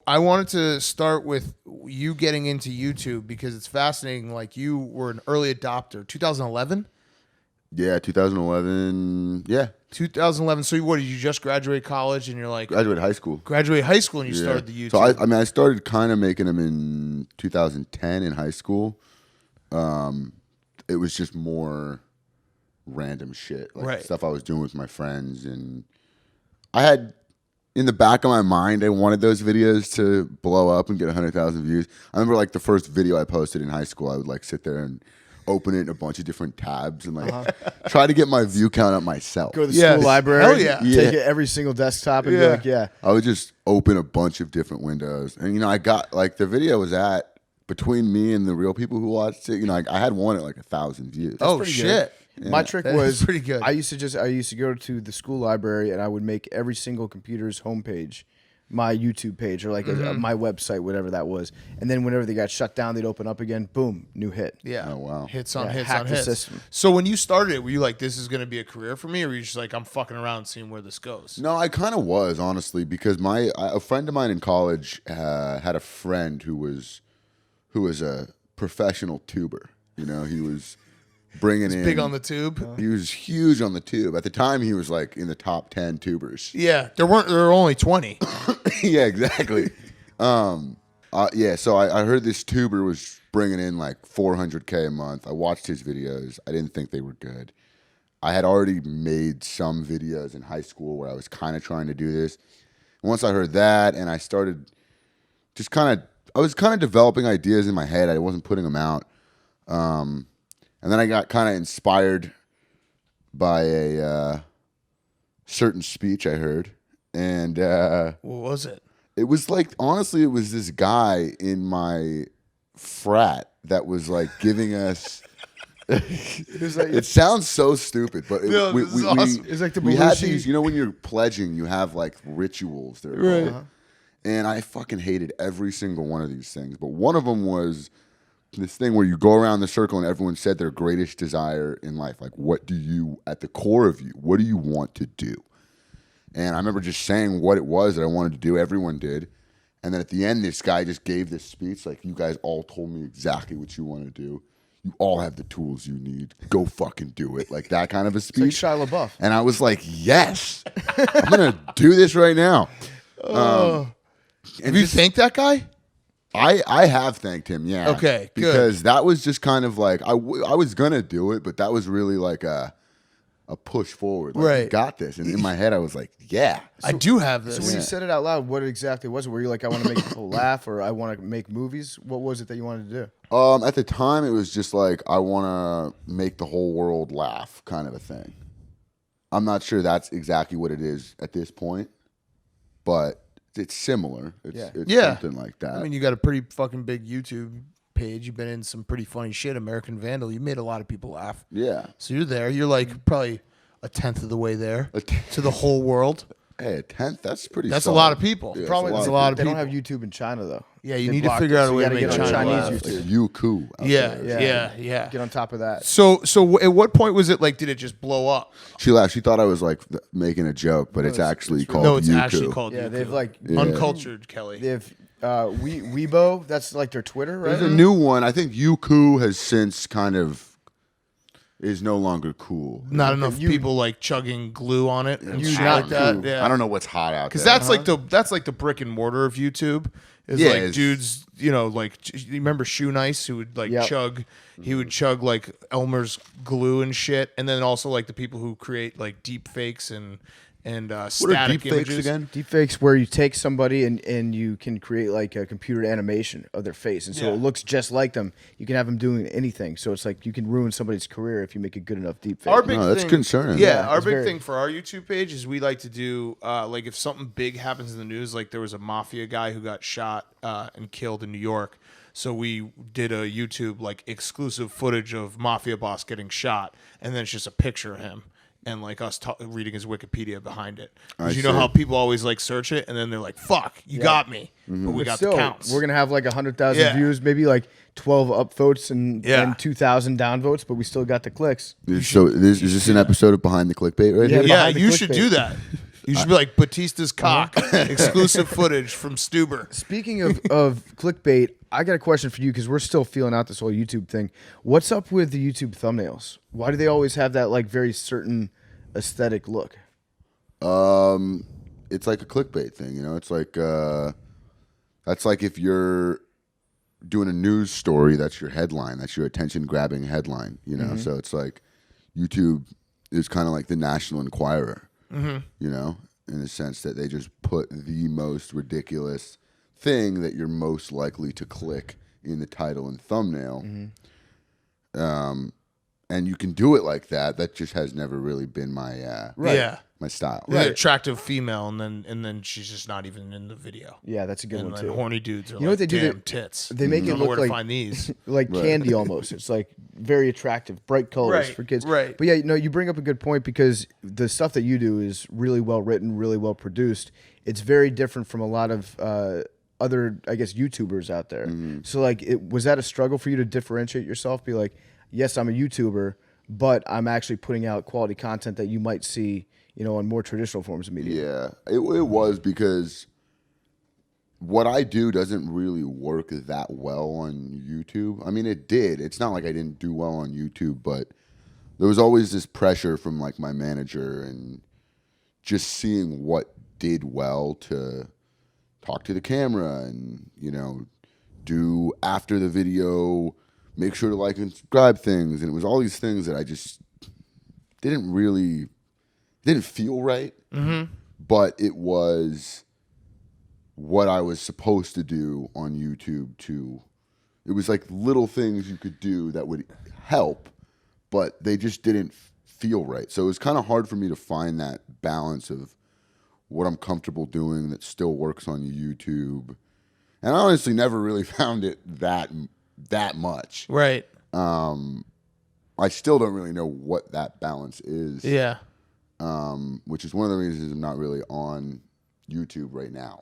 I wanted to start with you getting into YouTube because it's fascinating. Like you were an early adopter. 2011. Yeah, 2011. Yeah, 2011. So what did you just graduate college and you're like graduated high school. graduate high school and you started the YouTube? So I mean, I started kind of making them in 2010 in high school. It was just more random shit, like stuff I was doing with my friends, and I had in the back of my mind I wanted those videos to blow up and get 100,000 views. I remember like the first video I posted in high school, I would like sit there and open it in a bunch of different tabs and like try to get my view count up myself. Go to the school library. Hell yeah. Take it every single desktop and be like, I would just open a bunch of different windows. And, you know, I got like the video was at between me and the real people who watched it. You know, I had one at like 1,000 views. Oh, shit. Yeah. My trick was pretty good. I used to go to the school library and I would make every single computer's homepage my YouTube page or like my website, whatever that was. And then whenever they got shut down, they'd open up again. Boom, new hit. Yeah. Oh, wow. Hits on hits hack on the hits. system. So when you started it, were you like, this is going to be a career for me? Or were you just like, I'm fucking around seeing where this goes? No, I kind of was, honestly, because a friend of mine in college had a friend who was a professional tuber. You know, he was bringing in big on the tube. He was huge on the tube. At the time, he was like in the top 10 tubers. Yeah, there were only 20. Yeah, exactly. Yeah, so I heard this tuber was bringing in like 400K a month. I watched his videos. I didn't think they were good. I had already made some videos in high school where I was kind of trying to do this. Once I heard that, and I started just I was kind of developing ideas in my head. I wasn't putting them out. And then I got kind of inspired by a certain speech I heard. And What was it? it was like, honestly, it was this guy in my frat that was like giving us. It sounds so stupid, but This is awesome. It's like the we had Belushi. these, you know, when you're pledging, you have like rituals. Right. And I fucking hated every single one of these things. But one of them was this thing where you go around the circle and everyone said their greatest desire in life. Like, what do you, at the core of you, what do you want to do? And I remember just saying what it was that I wanted to do. Everyone did. And then at the end, this guy just gave this speech. Like, you guys all told me exactly what you want to do. You all have the tools you need. Go fucking do it. Like that kind of a speech. It's like Shia LaBeouf. And I was like, yes, I'm going to do this right now. Have you thanked that guy? I have thanked him, yeah. Okay, good. Because that was just kind of like, I was going to do it, but that was really like a push forward. Like, Right. you got this. And in my head, I was like, yeah. I do have this. So when you said it out loud, what exactly was it? Were you like, I want to make people laugh or I want to make movies? What was it that you wanted to do? At the time, it was just like, I want to make the whole world laugh kind of a thing. I'm not sure that's exactly what it is at this point, but it's similar. It's something like that. I mean, you got a pretty fucking big YouTube page. You've been in some pretty funny shit. American Vandal. You made a lot of people laugh. Yeah. So you're there. You're like probably a tenth of the way there to the whole world. Hey, a tenth? That's pretty That's solid. a lot of people. Yeah, Probably that's that's a lot of They people. don't have YouTube in China though. Yeah, you They need to blocked figure it, out a so way you to gotta make get on China Chinese laugh. YouTube. Youku. Yeah. Get on top of that. So at what point was it like? Did it just blow up? She laughed. She thought I was like making a joke, but it's actually called No, it's Youku. actually called. Yeah, Youku. they've like uncultured Kelly. they have Weibo. That's like their Twitter, right? There's a new one. I think Youku has since kind of is no longer cool. Not enough people like chugging glue on it and shit Not like that. cool. Yeah. I don't know what's hot out there. Because that's like the brick and mortar of YouTube. Is Yeah, like it's- dudes, you know, like you remember Shoe Nice who would like chug, he would chug like Elmer's glue and shit, and then also like the people who create like deep fakes and What are static deep images fakes again? Deepfakes where you take somebody and you can create like a computer animation of their face, and so it looks just like them. You can have them doing anything, so it's like you can ruin somebody's career if you make a good enough deepfake. Our big that's thing, concerning. Yeah, our it's big very- thing for our YouTube page is we like to do like if something big happens in the news, like there was a mafia guy who got shot and killed in New York. So we did a YouTube like exclusive footage of mafia boss getting shot, and then it's just a picture of him and like us reading his Wikipedia behind it. Because you know how people always like search it and then they're like, "Fuck, you got me," but we got Still, the counts. we're gonna have like 100,000 Yeah. views, maybe like 12 upvotes and 2,000 downvotes, but we still got the clicks. So is this an episode of Behind the Clickbait right Yeah, here? yeah, behind the you should clickbait. do that. You should be like Batista's cock, exclusive footage from Stuber. Speaking of clickbait, I got a question for you because we're still feeling out this whole YouTube thing. What's up with the YouTube thumbnails? Why do they always have that like very certain aesthetic look? It's like a clickbait thing, you know. It's like that's like if you're doing a news story, that's your headline, that's your attention-grabbing headline, you know. So it's like YouTube is kind of like the National Enquirer, you know, in the sense that they just put the most ridiculous thing that you're most likely to click in the title and thumbnail. And you can do it like that. That just has never really been my my style. An attractive female, and then she's just not even in the video. Yeah, that's a good And one then too. horny dudes are You know what they do? damn tits. They make it Don't know look where to like find these. like candy almost. It's like very attractive, bright colors Right, for kids. right. But yeah, no, you bring up a good point because the stuff that you do is really well written, really well produced. It's very different from a lot of other, I guess, YouTubers out there. So like, was that a struggle for you to differentiate yourself? Be like, yes, I'm a YouTuber, but I'm actually putting out quality content that you might see, you know, on more traditional forms of media. Yeah, it was because what I do doesn't really work that well on YouTube. I mean, it did. It's not like I didn't do well on YouTube, but there was always this pressure from like my manager and just seeing what did well to talk to the camera and, you know, do after the video, make sure to like and subscribe things. And it was all these things that I just didn't feel right. But it was what I was supposed to do on YouTube too. It was like little things you could do that would help, but they just didn't feel right. So it was kind of hard for me to find that balance of what I'm comfortable doing that still works on YouTube. And I honestly never really found it that much. Right. I still don't really know what that balance is. Yeah. Which is one of the reasons I'm not really on YouTube right now.